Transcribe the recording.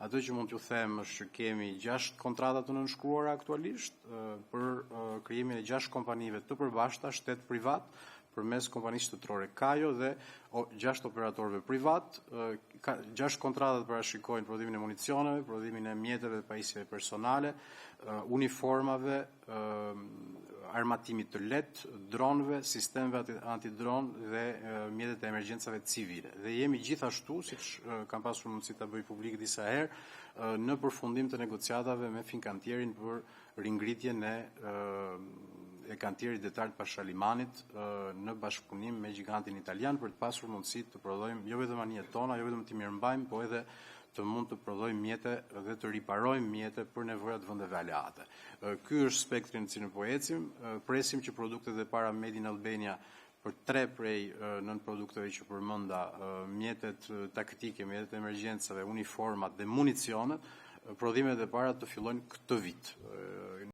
Ato që mund t'ju them është që kemi 6 kontrata të nënshkruara aktualisht për krijimin e 6 kompanive të përbashkëta shtet privat përmes kompanisë shtetërore Kajo dhe 6 operatorëve privat. 6 kontratat parashikojnë prodhimin e municioneve, prodhimin e mjeteve dhe pajisjeve personale, uniformave, armatimit të lehtë, dronëve, sistemeve antidron dhe mjetet e emergjencave civile. Dhe jemi gjithashtu, siç kam pasur mundësi ta bëj publik disa herë, në përfundim të negociatave me Finkantierin për ringritjen e kantierit detar të Pashalimanit në bashkëpunim me gigantin italian për të pasur mundësi të prodhojmë jo vetëm anijet tona, jo vetëm të mirëmbajmë, po edhe të mund të prodhojmë mjete dhe të riparojmë mjete për nevojat vendeve aleate. Ky është spektri në cilin po ecim. Presim që produktet e para Made in Albania për 3 prej nën produkteve që përmenda, mjetet taktike, mjetet e emergjencave, uniformat dhe municionet, prodhimet e para të fillojnë këtë vit.